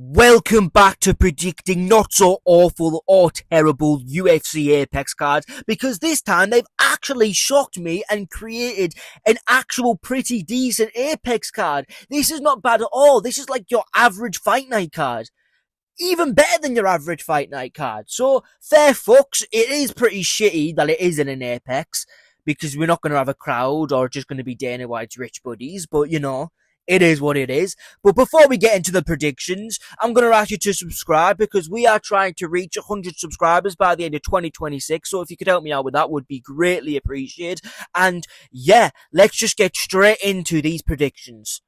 Welcome back to predicting not so awful or terrible UFC Apex cards, because this time they've actually shocked me and created an actual pretty decent Apex card. This is not bad at all. This is like your average Fight Night card. Even better than your average Fight Night card. So, fair fucks, it is pretty shitty that it is in an Apex, because we're not going to have a crowd or just going to be Dana White's rich buddies, but it is what it is. But before we get into the predictions, I'm going to ask you to subscribe, because we are trying to reach 100 subscribers by the end of 2026. So if you could help me out with that, would be greatly appreciated. And yeah, let's just get straight into these predictions.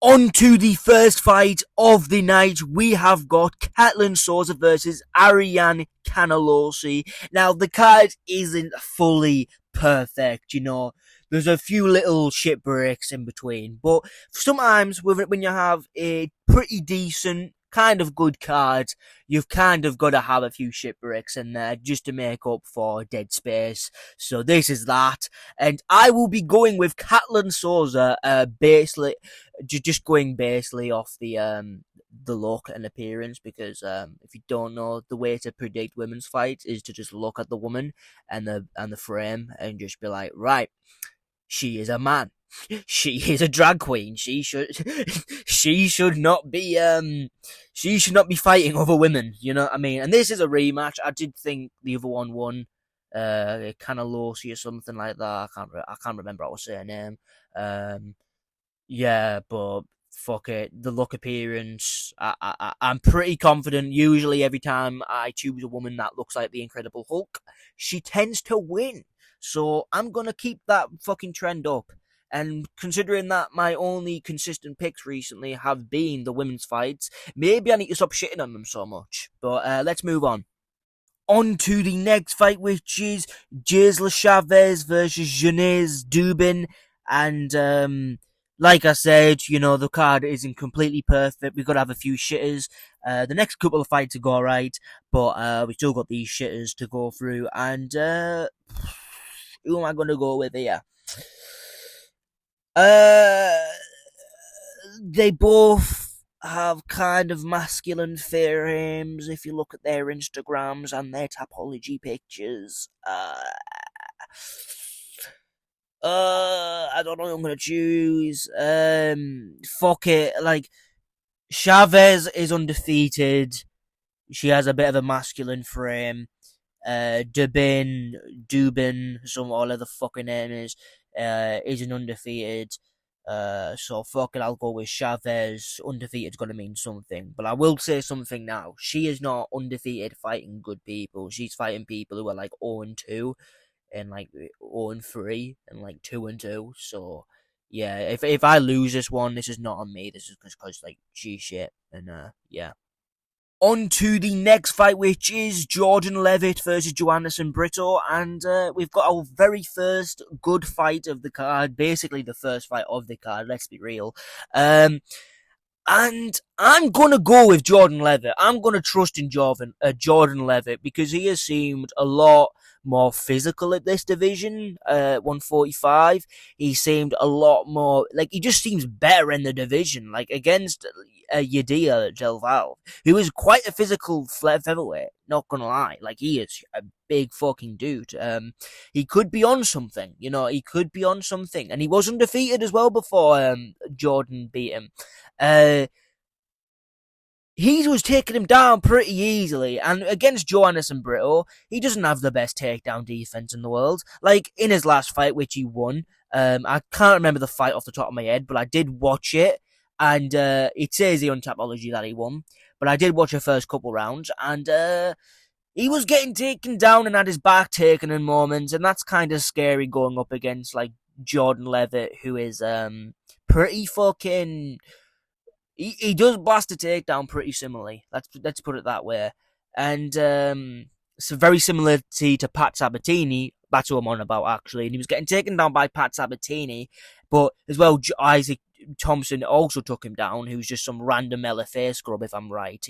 On to the first fight of the night. We have got Ketlen Souza versus Ariane Carnelossi. Now, the card isn't fully perfect, There's a few little shit breaks in between, but sometimes when you have a pretty decent, kind of good card, you've kind of got to have a few shit breaks in there just to make up for dead space. So this is that, and I will be going with Ketlen Souza, basically, just going basically off the look and appearance, because if you don't know, the way to predict women's fights is to just look at the woman and the frame and just be like, right, she is a man. She is a drag queen. She should not be fighting other women. You know what I mean? And this is a rematch. I did think the other one won, Carnelossi or something like that. I can't remember how to say her name. Yeah, but fuck it. The look, appearance. I'm pretty confident. Usually, every time I choose a woman that looks like the Incredible Hulk, she tends to win. So I'm gonna keep that fucking trend up. And considering that my only consistent picks recently have been the women's fights, maybe I need to stop shitting on them so much. But let's move on. On to the next fight, which is Jeisla Chavez versus Yuneisy Duben. And like I said, the card isn't completely perfect. We've got to have a few shitters. The next couple of fights are go right, but we still got these shitters to go through. And who am I going to go with here? They both have kind of masculine frames if you look at their Instagrams and their Tapology pictures. I don't know who I'm gonna choose. Fuck it. Like, Chavez is undefeated. She has a bit of a masculine frame. Duben, some whatever the fucking name is an undefeated. So fuck it, I'll go with Chavez. Undefeated's gonna mean something, but I will say something now. She is not undefeated fighting good people. She's fighting people who are like 0-2 and like 0-3 and like 2-2. So yeah, if I lose this one, this is not on me. This is because like she's shit, and yeah. On to the next fight, which is Jordan Leavitt versus Joanderson Brito, and we've got our very first good fight of the card, basically the first fight of the card, let's be real. And I'm going to go with Jordan Leavitt. I'm going to trust in Jordan Leavitt, because he has seemed a lot more physical at this division, 145. He seemed a lot more, like, he just seems better in the division, like, against Yadir Delval, who is quite a physical featherweight, not gonna lie. Like, he is a big fucking dude. He could be on something, he could be on something, and he was undefeated as well before Jordan beat him. He was taking him down pretty easily, and against Joanderson Brito, he doesn't have the best takedown defense in the world. Like, in his last fight, which he won, I can't remember the fight off the top of my head, but I did watch it, and it says the Tapology that he won, but I did watch the first couple rounds, and he was getting taken down and had his back taken in moments, and that's kind of scary going up against, like, Jordan Leavitt, who is pretty fucking... He does blast a takedown pretty similarly. Let's put it that way. And it's a very similarity to Pat Sabatini. That's who I'm on about, actually. And he was getting taken down by Pat Sabatini. But as well, Isaac Thompson also took him down, who's just some random LFA scrub, if I'm right.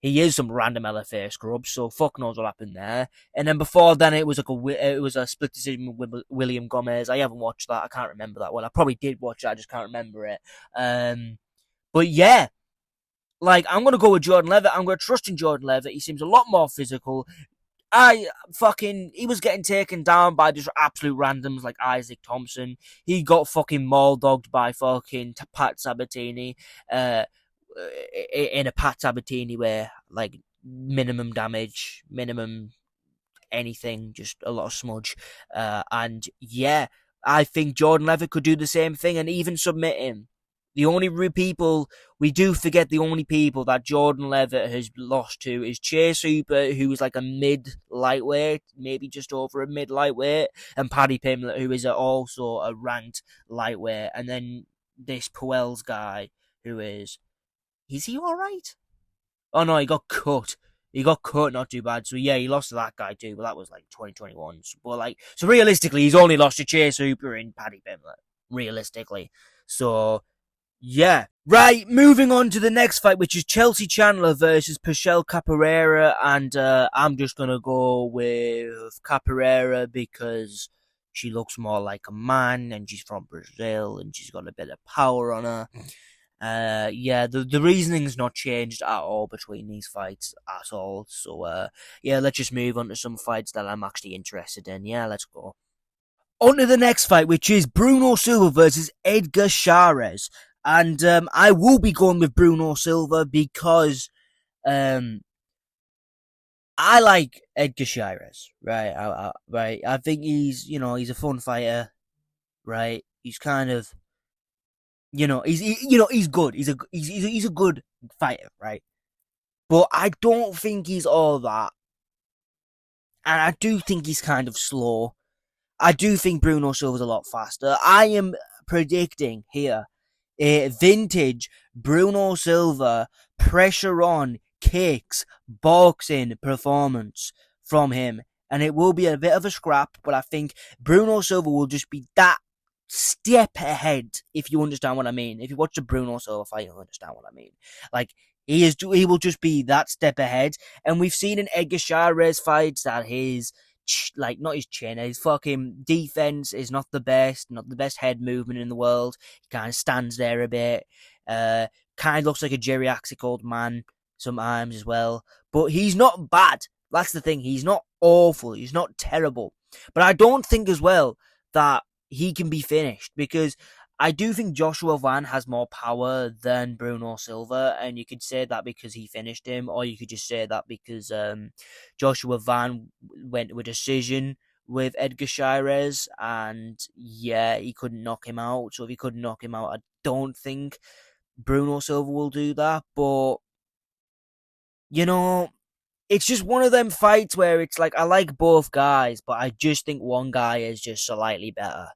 He is some random LFA scrub, so fuck knows what happened there. And then before then, it was a split decision with William Gomez. I haven't watched that. I can't remember that well. I probably did watch it. I just can't remember it. But yeah, Like, I'm going to go with Jordan Leavitt. I'm going to trust in Jordan Leavitt. He seems a lot more physical. He was getting taken down by just absolute randoms like Isaac Thompson. He got fucking maul-dogged by fucking Pat Sabatini, in a Pat Sabatini where, like, minimum damage, minimum anything, just a lot of smudge. And yeah, I think Jordan Leavitt could do the same thing and even submit him. The only people we do forget, the only people that Jordan Leavitt has lost to is Chase Hooper, who is like a mid lightweight, maybe just over a mid lightweight, and Paddy Pimblett, who is also a ranked lightweight, and then this Puel's guy, who is he all right? Oh no, he got cut. He got cut, not too bad. So yeah, he lost to that guy too, but that was like 2021. So realistically, he's only lost to Chase Hooper and Paddy Pimblett. Realistically, so yeah. Right, moving on to the next fight, which is Chelsea Chandler versus Priscilla Cachoeira, and I'm just gonna go with Cachoeira because she looks more like a man, and she's from Brazil, and she's got a bit of power on her. Yeah, the reasoning's not changed at all between these fights at all. So, yeah, let's just move on to some fights that I'm actually interested in. Yeah, let's go. On to the next fight, which is Bruno Silva versus Edgar Chairez. And I will be going with Bruno Silva because I like Edgar Chairez, right? Right, I think he's a fun fighter, right? He's kind of he's good. He's a good fighter, right? But I don't think he's all that, and I do think he's kind of slow. I do think Bruno Silva's a lot faster. I am predicting here a vintage Bruno Silva pressure on kicks boxing performance from him, and it will be a bit of a scrap. But I think Bruno Silva will just be that step ahead, if you understand what I mean. If you watch the Bruno Silva fight, you'll understand what I mean. Like, he will just be that step ahead. And we've seen in Edgar Chairez fights that his his fucking defense is not the best head movement in the world. He kind of stands there a bit, kind of looks like a geriatric old man sometimes as well. But he's not bad. That's the thing. He's not awful. He's not terrible. But I don't think as well that he can be finished, because I do think Joshua Van has more power than Bruno Silva, and you could say that because he finished him, or you could just say that because Joshua Van went to a decision with Edgar Chairez, and yeah, he couldn't knock him out. So if he couldn't knock him out, I don't think Bruno Silva will do that. But it's just one of them fights where it's like, I like both guys, but I just think one guy is just slightly better,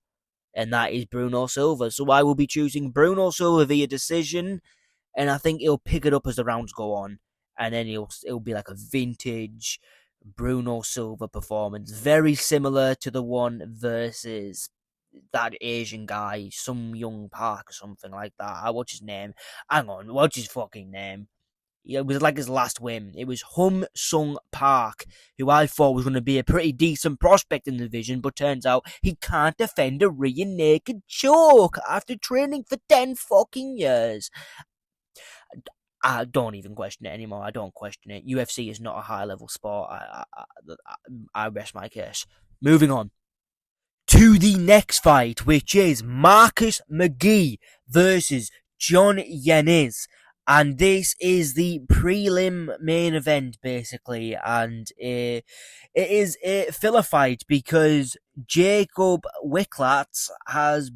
and that is Bruno Silva. So I will be choosing Bruno Silva via decision, and I think he'll pick it up as the rounds go on, and then it'll be like a vintage Bruno Silva performance, very similar to the one versus that Asian guy, some young Park or something like that. What's his name? Hang on, what's his fucking name? It was like his last win. It was Hum Sung Park, who I thought was going to be a pretty decent prospect in the division, but turns out he can't defend a rear naked choke after training for 10 fucking years. I don't even question it anymore. I don't question it. UFC is not a high-level sport. I rest my case. Moving on to the next fight, which is Marcus McGhee versus John Yannis. And this is the prelim main event, basically, and it is a filler fight because Jacob Wicklatz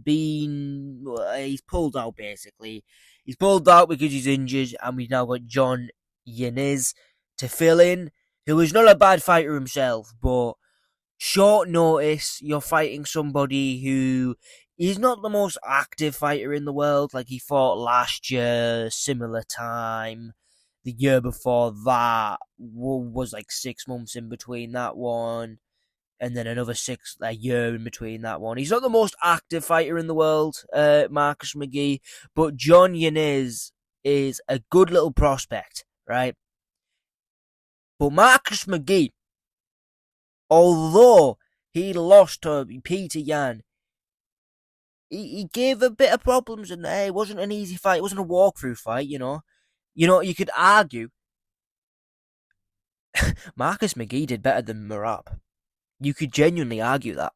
he's pulled out, basically. He's pulled out because he's injured, and we've now got John Yannis to fill in, who is not a bad fighter himself, but short notice, you're fighting somebody who he's not the most active fighter in the world. Like, he fought last year, similar time. The year before that was like 6 months in between that one. And then another a year in between that one. He's not the most active fighter in the world, Marcus McGhee. But John Yannis is a good little prospect, right? But Marcus McGhee, although he lost to Peter Yan, he gave a bit of problems in there. It wasn't an easy fight. It wasn't a walkthrough fight, You could argue Marcus McGhee did better than Merab. You could genuinely argue that.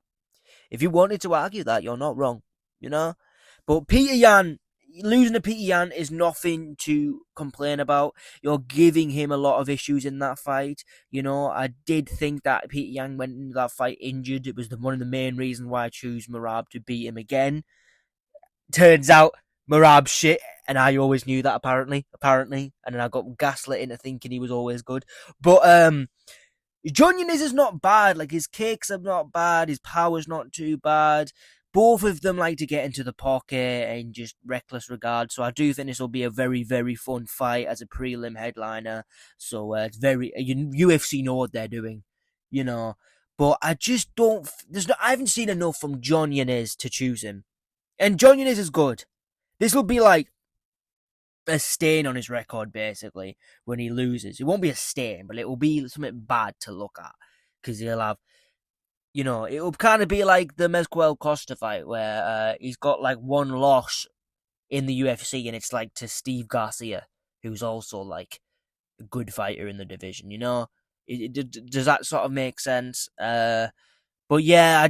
If you wanted to argue that, you're not wrong, you know? But Peter Yan, losing to Peter Yan is nothing to complain about. You're giving him a lot of issues in that fight. I did think that Peter Yan went into that fight injured. It was one of the main reasons why I chose Merab to beat him again. Turns out Merab's shit, and I always knew that apparently. And then I got gaslit into thinking he was always good. But Yuneisy is not bad. Like, his kicks are not bad. His power's not too bad. Both of them like to get into the pocket and just reckless regard. So I do think this will be a very, very fun fight as a prelim headliner. So it's very UFC know what they're doing, But I just don't. I haven't seen enough from Yuneisy to choose him, and Yuneisy is good. This will be like a stain on his record, basically, when he loses. It won't be a stain, but it will be something bad to look at, because he'll have, it will kind of be like the Mezquel Costa fight, where he's got like one loss in the UFC, and it's like to Steve Garcia, who's also like a good fighter in the division, does that sort of make sense? But yeah,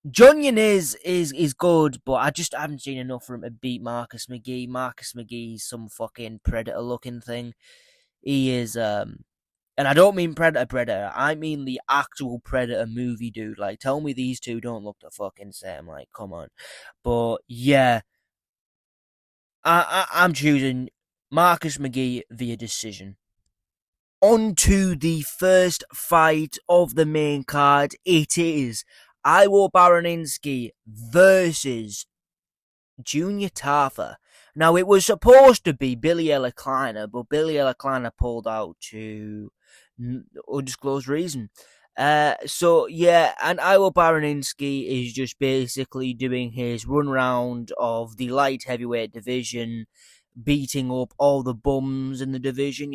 Yuneisy is good, but I just haven't seen enough for him to beat Marcus McGhee. Marcus McGhee's some fucking predator-looking thing. He is, and I don't mean Predator. I mean the actual Predator movie, dude. Like, tell me these two don't look the fucking same. Like, come on. But yeah, I'm choosing Marcus McGhee via decision. On to the first fight of the main card. It is Iwo Barniewski versus Junior Tafa. Now, it was supposed to be Billy Ella Kleiner, but Billy Ella Kleiner pulled out to undisclosed reason. So, yeah, and Iwo Barniewski is just basically doing his run round of the light heavyweight division, beating up all the bums in the division.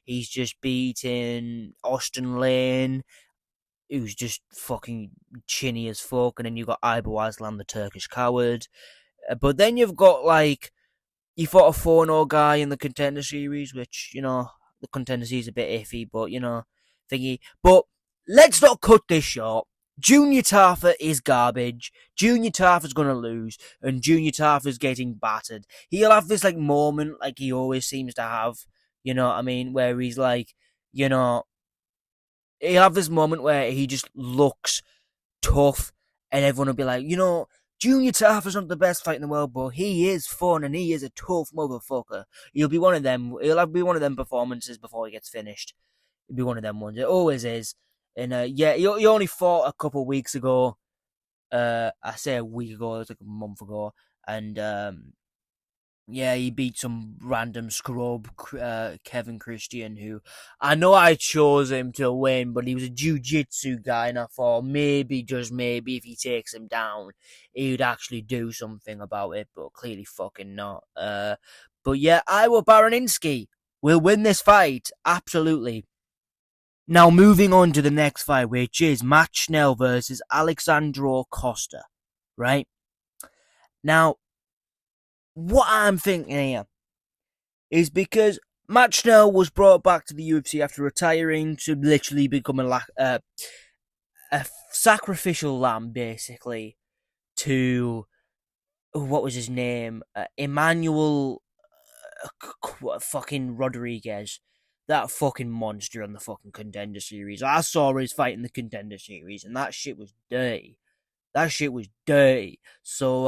He's just beating Austin Lane, who's just fucking chinny as fuck, and then you've got Ibo Aslan, the Turkish coward. But then you've got, like, you fought a 4-0 guy in the Contender Series, which, the Contender Series is a bit iffy, but, thingy. But let's not cut this short. Junior Tafa is garbage. Junior Tafa's gonna lose, and Junior Tafa's getting battered. He'll have this, like, moment, like he always seems to have, you know what I mean, where he's like, he'll have this moment where he just looks tough, and everyone will be like, Junior Tafa's not the best fight in the world, but he is fun, and he is a tough motherfucker. He'll be one of them. He'll be one of them performances before he gets finished. It'll be one of them ones. It always is. And yeah, he only fought a couple of weeks ago. I say a week ago, it was like a month ago, and yeah, he beat some random scrub, Kevin Christian, who I know I chose him to win, but he was a jiu-jitsu guy, and I thought maybe, just maybe, if he takes him down, he would actually do something about it, but clearly fucking not. But yeah, Iwo Barniewski will win this fight, absolutely. Now, moving on to the next fight, which is Matt Schnell versus Alessandro Costa, right? Now, what I'm thinking here is because Matt Schnell was brought back to the UFC after retiring to literally become a sacrificial lamb, basically, to, what was his name? Emmanuel fucking Rodriguez. That fucking monster on the fucking Contender Series. I saw his fight in the Contender Series, and that shit was dirty. So,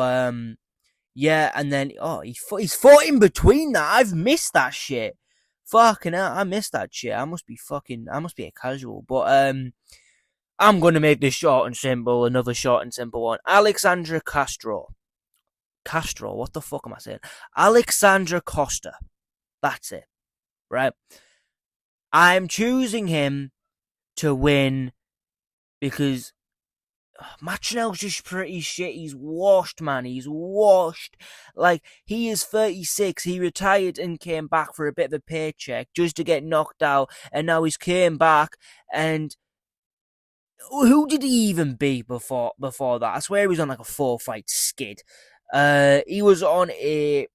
yeah, and then, he's fought in between that. I've missed that shit. Fucking hell, I missed that shit. I must be a casual. But, I'm going to make this short and simple. Another short and simple one. Alexandra Castro, what the fuck am I saying? Alexandra Costa. That's it. Right? I'm choosing him to win because Matt Schnell's just pretty shit. He's washed, man. He's washed. Like, he is 36. He retired and came back for a bit of a paycheck just to get knocked out. And now he's came back. And who did he even beat before that? I swear he was on like a 4-fight skid. He was on a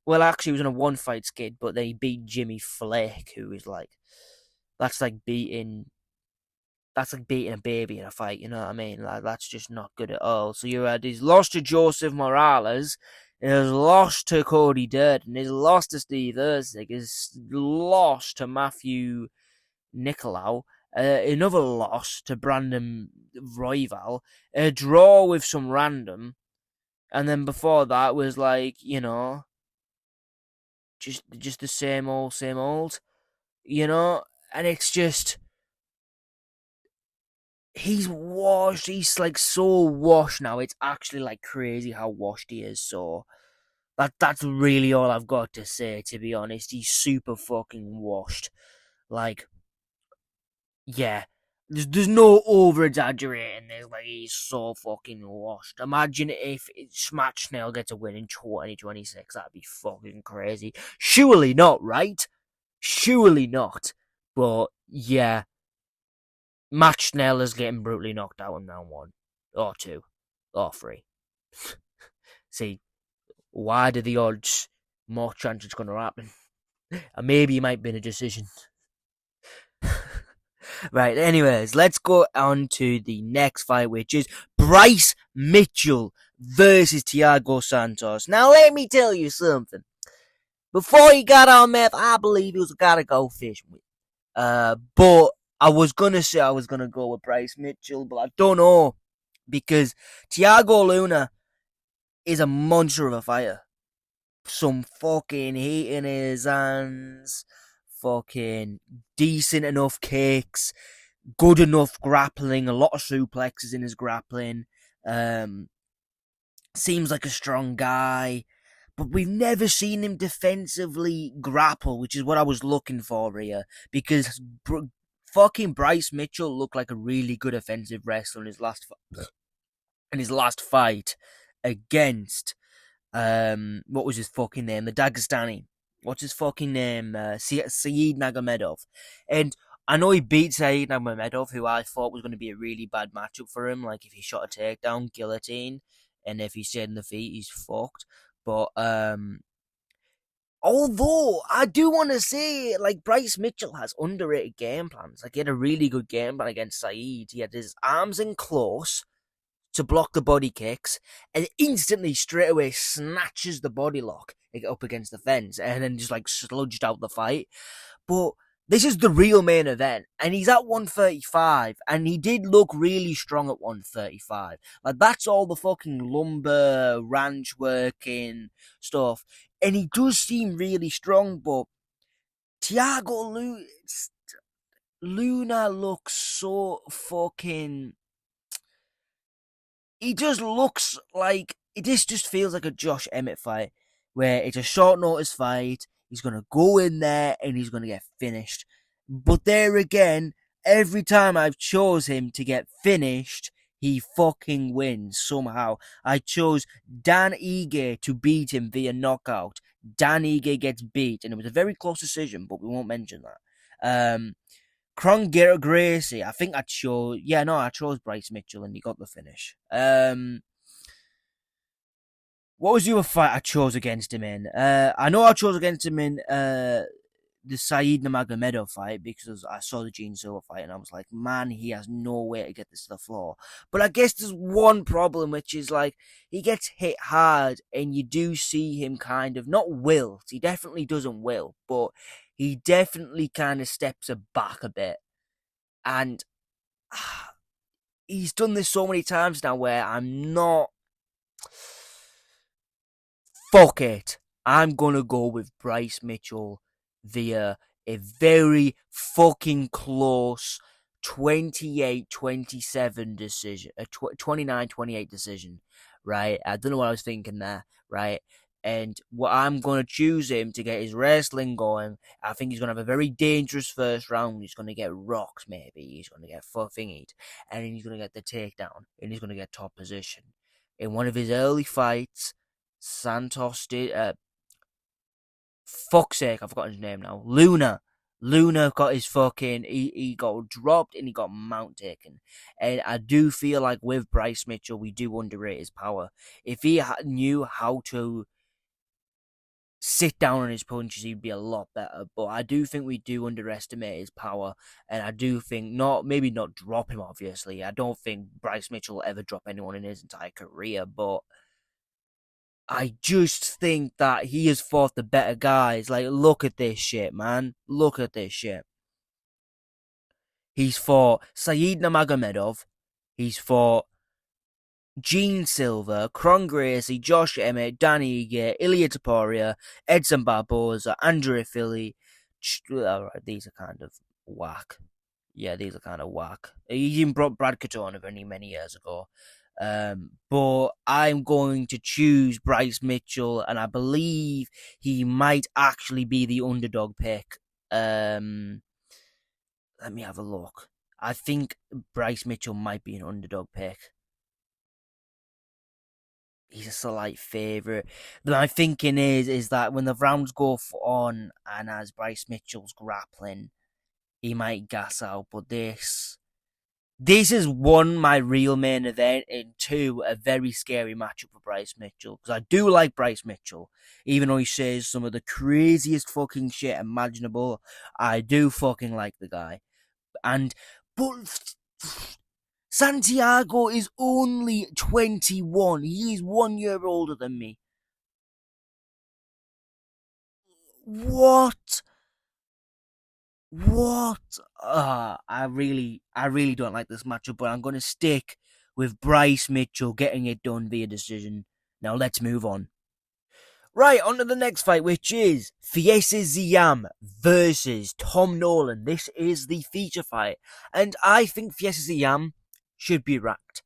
Well, actually, he was on a one-fight skid, but they beat Jimmy Flake, who is like, that's like beating a baby in a fight, you know what I mean? Like, that's just not good at all. So you had he's lost to Joseph Morales, he's lost to Cody Durden, he's lost to Steve Erceg, he's lost to Matthew Nicolau, another loss to Brandon Royval, a draw with some random, and then before that was like, just the same old, and it's just he's washed. He's like so washed now. It's actually like crazy how washed he is. So that's really all I've got to say. To be honest, he's super fucking washed. Like, yeah, there's no over exaggerating this. Like, he's so fucking washed. Imagine if Schnell gets a win in 2026. That'd be fucking crazy. Surely not, right? Surely not. But yeah, Schnell is getting brutally knocked out in round 1, or 2, or 3. See, why do the odds more chance it's going to happen? And maybe it might be a decision. Right, anyways, let's go on to the next fight, which is Bryce Mitchell versus Thiago Santos. Now, let me tell you something. Before he got on meth, I believe he was got to go fishing with. But I was going to say I was going to go with Bryce Mitchell, but I don't know. Because Thiago Luna is a monster of a fighter. Some fucking heat in his hands. Fucking decent enough kicks. Good enough grappling. A lot of suplexes in his grappling. Seems like a strong guy. But we've never seen him defensively grapple, which is what I was looking for here. Because fucking Bryce Mitchell looked like a really good offensive wrestler in his last fight against what was his fucking name? The Dagestani. What's his fucking name? Saeed Nurmagomedov. And I know he beat Saeed Nurmagomedov, who I thought was going to be a really bad matchup for him. Like, if he shot a takedown, guillotine, and if he stayed in the feet, he's fucked. But although I do want to say, like, Bryce Mitchell has underrated game plans. Like, he had a really good game plan against Saeed. He had his arms in close to block the body kicks, and instantly straight away snatches the body lock up against the fence, and then just like sludged out the fight. But this is the real main event, and he's at 135, and he did look really strong at 135. Like, that's all the fucking lumber, ranch working stuff, and he does seem really strong, but Thiago Luna looks so fucking... He just looks like... This just feels like a Josh Emmett fight, where it's a short notice fight, he's going to go in there, and he's going to get finished. But there again, every time I've chose him to get finished, he fucking wins somehow. I chose Dan Ige to beat him via knockout. Dan Ige gets beat, and it was a very close decision, but we won't mention that. Kron Gracie, I think I chose... Yeah, no, I chose Bryce Mitchell, and he got the finish. What was your fight I chose against him in? I know I chose against him in the Saeed Nurmagomedov fight, because I saw the Gene Silva fight, and I was like, man, he has no way to get this to the floor. But I guess there's one problem, which is, like, he gets hit hard, and you do see him kind of... Not wilt, he definitely doesn't wilt, but he definitely kind of steps back a bit. And he's done this so many times now where I'm not... Fuck it. I'm going to go with Bryce Mitchell via a very fucking close 28-27 decision. A 29-28 decision, right? I don't know what I was thinking there, right? And what I'm going to choose him to get his wrestling going. I think he's going to have a very dangerous first round. He's going to get rocked, maybe. He's going to get thingied. And then he's going to get the takedown. And he's going to get top position. In one of his early fights, Santos did... fuck's sake, I've forgotten his name now. Luna got his fucking... He got dropped and he got mount taken. And I do feel like with Bryce Mitchell, we do underrate his power. If he knew how to sit down on his punches, he'd be a lot better. But I do think we do underestimate his power, and I do think maybe not drop him. Obviously, I don't think Bryce Mitchell will ever drop anyone in his entire career, but I just think that he has fought the better guys. Like, look at this shit, man. Look at this shit. He's fought Saeed Nurmagomedov. He's fought Gene Silva, Kron Gracie, Josh Emmett, Danny Ige, Ilya Taporia, Edson Barboza, Andrea Philly. Alright, these are kind of whack. Yeah, these are kind of whack. He even brought Brad Katona many years ago. But I'm going to choose Bryce Mitchell, and I believe he might actually be the underdog pick. Let me have a look. I think Bryce Mitchell might be an underdog pick. He's a slight favourite. My thinking is that when the rounds go on and as Bryce Mitchell's grappling, he might gas out. But this is one, my real main event, and two, a very scary matchup for Bryce Mitchell. Because I do like Bryce Mitchell. Even though he says some of the craziest fucking shit imaginable, I do fucking like the guy. But Santiago is only 21. He is 1 year older than me. What? I really don't like this matchup, but I'm going to stick with Bryce Mitchell getting it done via decision. Now let's move on. Right, on to the next fight, which is Ziam versus Tom Nolan. This is the feature fight, and I think Ziam should be ranked.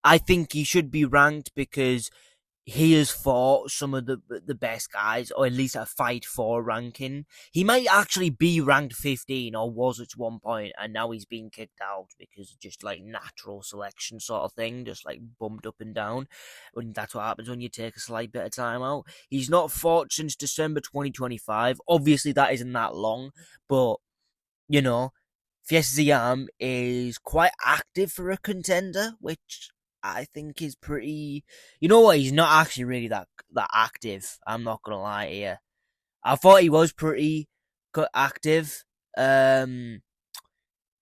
I think he should be ranked because he has fought some of the best guys, or at least a Fight 4 ranking. He might actually be ranked 15, or was at one point, and now he's been kicked out because just like natural selection sort of thing, just like bumped up and down. And that's what happens when you take a slight bit of time out. He's not fought since December 2025. Obviously, that isn't that long, but you know, Ziam is quite active for a contender, which I think is pretty. You know what? He's not actually really that active. I'm not gonna lie to you. I thought he was pretty active.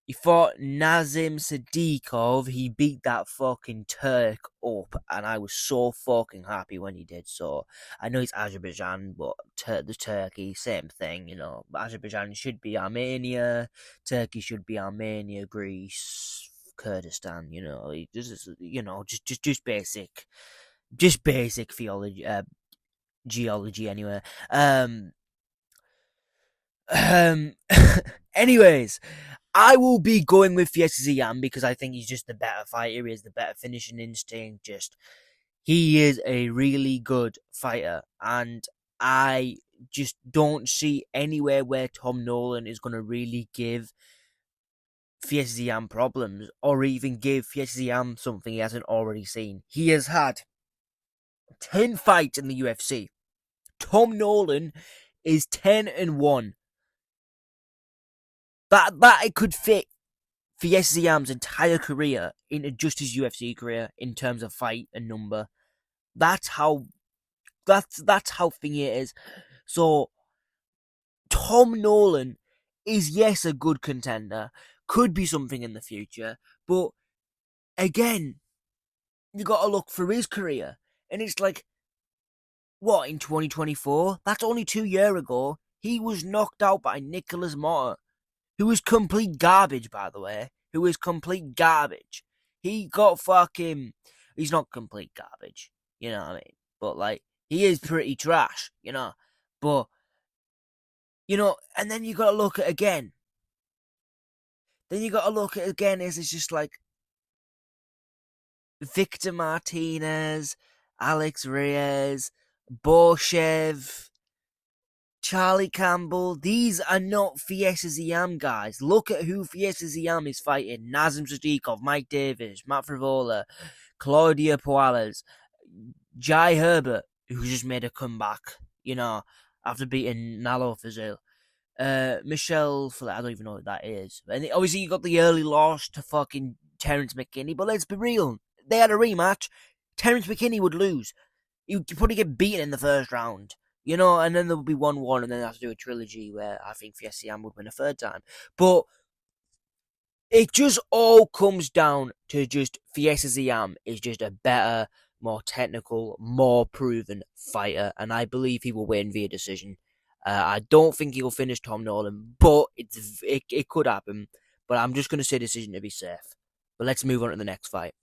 He fought Nazim Sadikov. He beat that fucking Turk up, and I was so fucking happy when he did so. I know it's Azerbaijan, but the Turkey, same thing, you know. Azerbaijan should be Armenia. Turkey should be Armenia, Greece, Kurdistan. You know, just basic theology, geology, anyway. Anyways, I will be going with Ziam because I think he's just the better fighter. He has the better finishing instinct. He is a really good fighter, and I just don't see anywhere where Tom Nolan is going to really give Ziam problems, or even give Ziam something he hasn't already seen. He has had 10 fights in the UFC. Tom Nolan is 10-1. That it could fit Ziam's entire career into just his UFC career in terms of fight and number. That's how thingy it is. So Tom Nolan is, yes, a good contender, could be something in the future, but again, you got to look for his career, and it's like, what, in 2024? That's only 2 years ago. He was knocked out by Nicholas Motta, who is complete garbage, by the way. Who is complete garbage. He got fucking. He's not complete garbage, you know what I mean? But, like, he is pretty trash, you know? But, you know, and then you gotta look at it again. It's just like Victor Martinez, Alex Reyes, Borshev, Charlie Campbell. These are not Ziam guys. Look at who Ziam is fighting. Nazim Sadikov, Mike Davis, Matt Frivola, Claudia Puales, Jai Herbert, who just made a comeback, you know, after beating Nalo Fazil. Michelle, I don't even know what that is. And obviously you got the early loss to fucking Terrence McKinney, but let's be real. They had a rematch. Terrence McKinney would lose. He'd probably get beaten in the first round. and then there'll be 1-1, and then I have to do a trilogy where I think Ziam would win a third time. But it just all comes down to just Ziam is just a better, more technical, more proven fighter, and I believe he will win via decision. I don't think he'll finish Tom Nolan, but it could happen. But I'm just going to say decision to be safe. But let's move on to the next fight,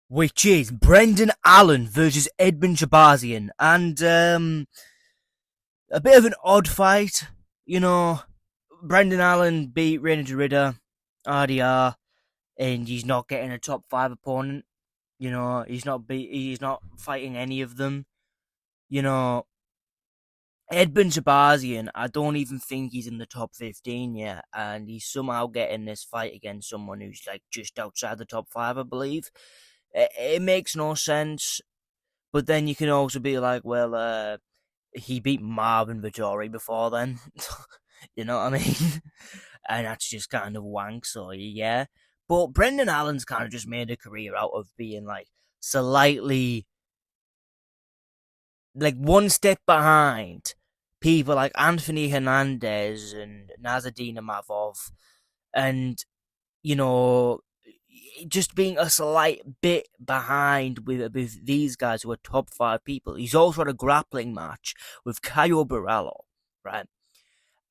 which is Brendan Allen versus Edman Shabazian. And a bit of an odd fight, Brendan Allen beat Reina Derrida, RDR, and he's not getting a top 5 opponent. He's not fighting any of them. Edman Shabazian, I don't even think he's in the top 15 yet, and he's somehow getting this fight against someone who's like just outside the top 5, I believe. It makes no sense, but then you can also be like, well, he beat Marvin Vettori before then. You know what I mean? And that's just kind of wank, so yeah. But Brendan Allen's kind of just made a career out of being like slightly like one step behind people like Anthony Hernandez and Nazardine Mavov, and just being a slight bit behind with these guys who are top 5 people. He's also had a grappling match with Caio Borrello, right?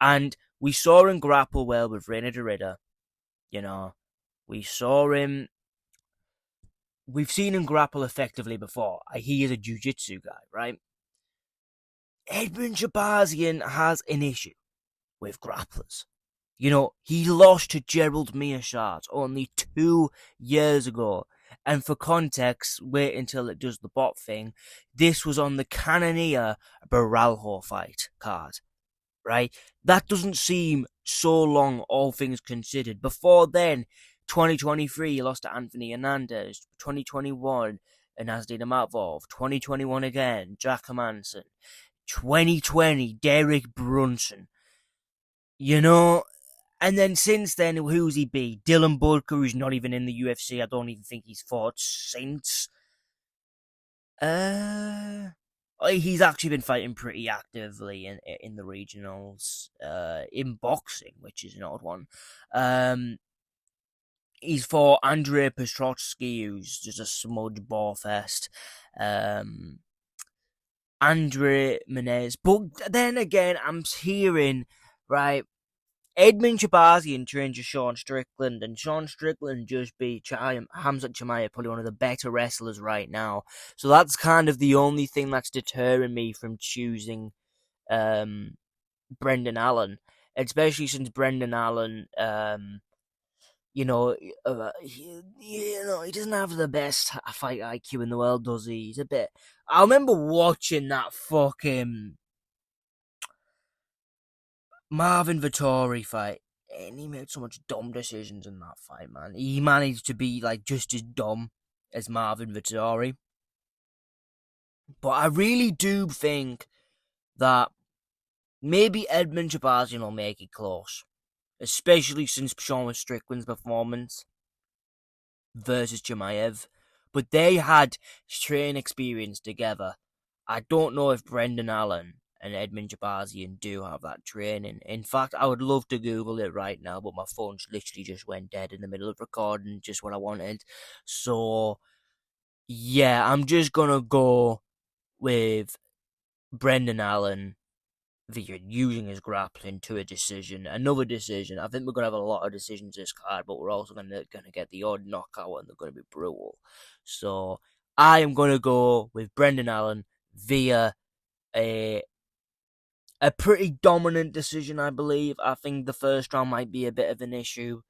And we saw him grapple well with Reina Derrida. We've seen him grapple effectively before. He is a jiu-jitsu guy, right? Edman Shabazian has an issue with grapplers. He lost to Gerald Meerschaert only 2 years ago. And for context, wait until it does the bot thing. This was on the Cannonier Baralho fight card, right? That doesn't seem so long, all things considered. Before then, 2023, he lost to Anthony Hernandez. 2021, Nazdina Matvov. 2021 again, Jack Hermanson. 2020, Derek Brunson. And then since then, who's he beat? Dylan Booker, who's not even in the UFC. I don't even think he's fought since. He's actually been fighting pretty actively in the regionals, in boxing, which is an odd one. He's fought Andrei Petrotsky, who's just a smudge ball fest. Andre Menez. But then again, I'm hearing, right, Edman Shabazian trains with Sean Strickland, and Sean Strickland just beat Hamzat Chimaev, probably one of the better wrestlers right now. So that's kind of the only thing that's deterring me from choosing Brendan Allen, especially since Brendan Allen, he doesn't have the best fight IQ in the world, does he? He's a bit. I remember watching that fucking Marvin Vettori fight, and he made so much dumb decisions in that fight, man. He managed to be like just as dumb as Marvin Vettori. But I really do think that maybe Edman Shabazian will make it close, especially since Sean Strickland's performance versus Chimaev. But they had training experience together. I don't know if Brendan Allen and Edman Shabazian do have that training. In fact, I would love to Google it right now, but my phone literally just went dead in the middle of recording just what I wanted. So, yeah, I'm just going to go with Brendan Allen via using his grappling to a decision. Another decision. I think we're going to have a lot of decisions this card, but we're also going to get the odd knockout, and they're going to be brutal. So, I am going to go with Brendan Allen via a pretty dominant decision, I believe. I think the first round might be a bit of an issue.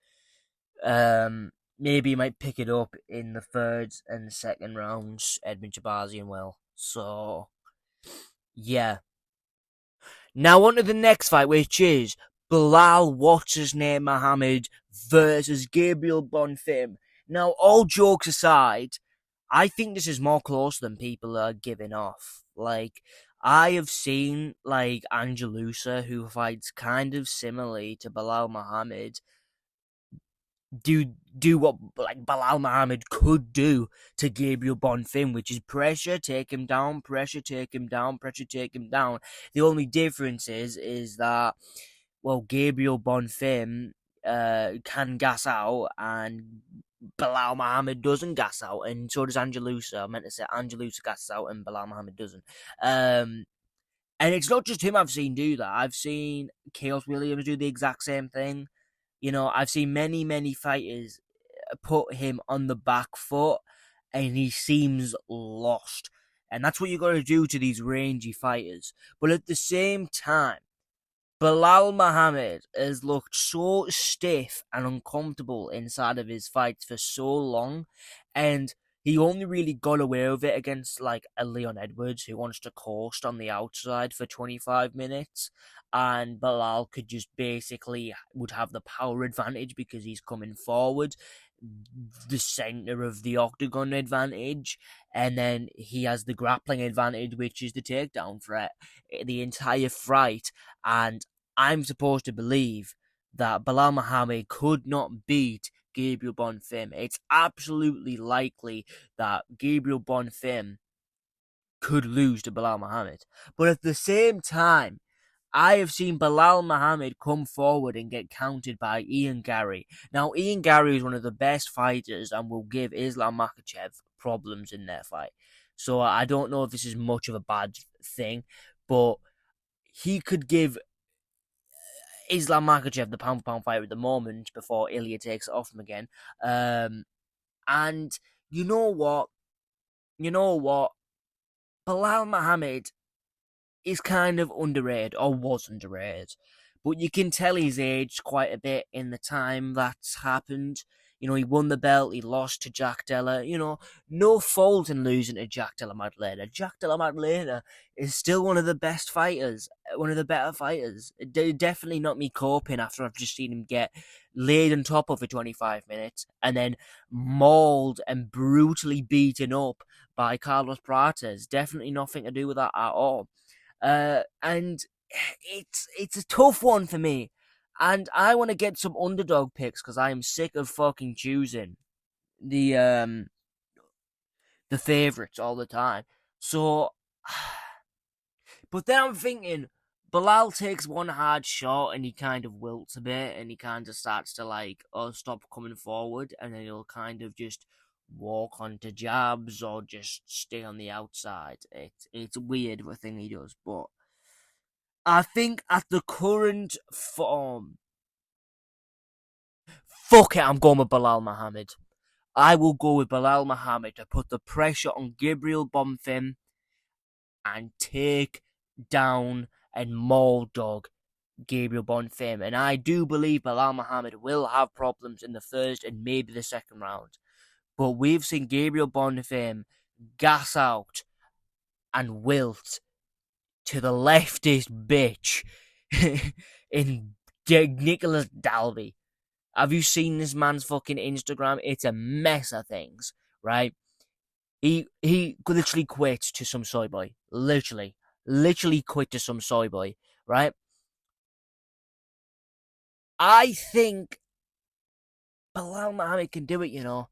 Maybe he might pick it up in the third and second rounds. Edman Shabazian will. So, yeah. Now on to the next fight, which is Belal Muhammad versus Gabriel Bonfim. Now, all jokes aside, I think this is more close than people are giving off. Like, I have seen, like, Angelusa, who fights kind of similarly to Belal Muhammad, do what like Belal Muhammad could do to Gabriel Bonfim, which is pressure, take him down, pressure, take him down, pressure, take him down. The only difference is that well, Gabriel Bonfim can gas out and Belal Muhammad doesn't gas out, and so does Angelusa. I meant to say Angelusa gasses out and Belal Muhammad doesn't. And it's not just him I've seen do that. I've seen Chaos Williams do the exact same thing. You know, I've seen many fighters put him on the back foot and he seems lost. And that's what you got to do to these rangy fighters. But at the same time, Belal Muhammad has looked so stiff and uncomfortable inside of his fights for so long, and he only really got away with it against like a Leon Edwards who wants to coast on the outside for 25 minutes, and Belal could just basically would have the power advantage because he's coming forward, the center of the octagon advantage, and then he has the grappling advantage, which is the takedown threat the entire fight. And I'm supposed to believe that Belal Muhammad could not beat Gabriel Bonfim. It's absolutely likely that Gabriel Bonfim could lose to Belal Muhammad. But at the same time, I have seen Belal Muhammad come forward and get countered by Ian Garry. Now, Ian Garry is one of the best fighters and will give Islam Makhachev problems in their fight. So I don't know if this is much of a bad thing, but he could give Islam Makhachev the pound-for-pound fighter at the moment before Ilya takes it off him again. And you know what? Belal Muhammad is kind of underrated, or was underrated. But you can tell he's aged quite a bit in the time that's happened. You know, he won the belt, he lost to Jack Della. You know, no fault in losing to Jack Della Maddalena. Jack Della Maddalena is still one of the best fighters, one of the better fighters. Definitely not me coping after I've just seen him get laid on top of for 25 minutes and then mauled and brutally beaten up by Carlos Prates. Definitely nothing to do with that at all. And it's a tough one for me. And I want to get some underdog picks because I am sick of fucking choosing the favourites all the time. So, but then I'm thinking, Belal takes one hard shot and he kind of wilts a bit and he kind of starts to like, stop coming forward, and then he'll kind of just walk onto jabs or just stay on the outside. It's weird what thing he does, but I think at the current form, fuck it, I'm going with Belal Muhammad. I will go with Belal Muhammad to put the pressure on Gabriel Bonfim and take down and maul dog Gabriel Bonfim. And I do believe Belal Muhammad will have problems in the first and maybe the second round. But we've seen Gabriel Bonfim gas out and wilt to the leftist bitch in Nicholas Dalby. Have you seen this man's fucking Instagram? It's a mess of things, right? He literally quit to some soy boy. Literally quit to some soy boy, right? I think Belal Muhammad can do it, you know.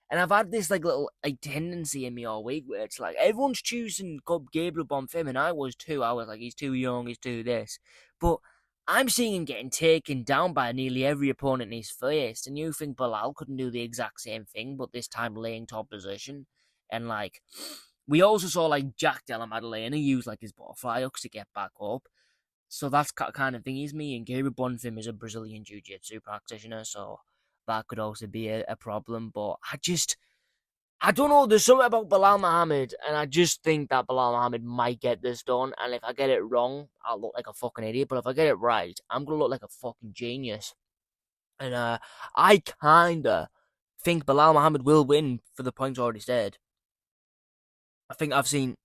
And I've had this like little tendency in me all week where it's like everyone's choosing Gabriel Bonfim, and I was too. I was like, he's too young, he's too this. But I'm seeing him getting taken down by nearly every opponent he's faced, and you think Belal couldn't do the exact same thing, but this time laying top position. And like, we also saw like Jack Della Maddalena use like his butterfly hooks to get back up. So that's kind of thing he's me, and Gabriel Bonfim is a Brazilian Jiu-Jitsu practitioner, so that could also be a problem. But I don't know, there's something about Belal Muhammad, and I just think that Belal Muhammad might get this done, and if I get it wrong, I'll look like a fucking idiot, but if I get it right, I'm going to look like a fucking genius. And I kinda think Belal Muhammad will win for the points already said. I think I've seen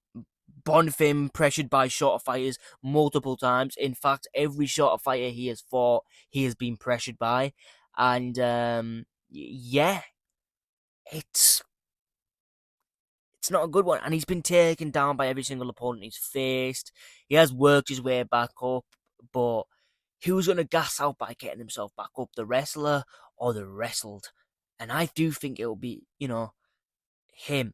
Bonfim pressured by shorter fighters multiple times. In fact, every shorter fighter he has fought, he has been pressured by. And yeah, it's not a good one. And he's been taken down by every single opponent he's faced. He has worked his way back up, but who's going to gas out by getting himself back up, the wrestler or the wrestled? And I do think it'll be, him.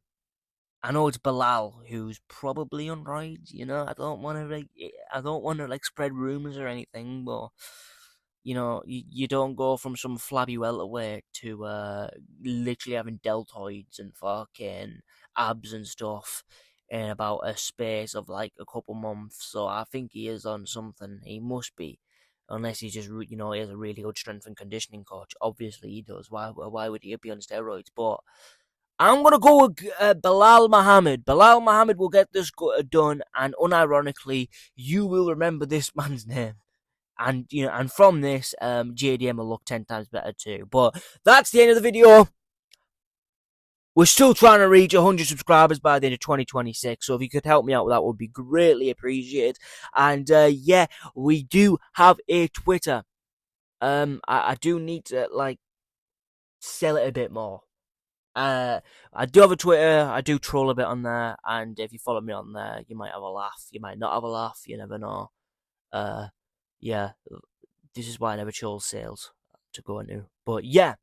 I know it's Belal who's probably on rides. I don't want to like spread rumors or anything, but you don't go from some flabby welterweight to literally having deltoids and fucking abs and stuff in about a space of like a couple months. So I think he is on something. He must be. Unless he just, he has a really good strength and conditioning coach. Obviously he does. Why would he be on steroids? But I'm going to go with Belal Muhammad. Belal Muhammad will get this done, and unironically, you will remember this man's name. And from this, JDM will look 10 times better too. But that's the end of the video. We're still trying to reach 100 subscribers by the end of 2026, so if you could help me out with that, would be greatly appreciated. And we do have a Twitter. I do need to sell it a bit more. I do have a Twitter. I do troll a bit on there, and if you follow me on there, you might have a laugh. You might not have a laugh. You never know. Yeah, this is why I never chose sales to go into. But yeah,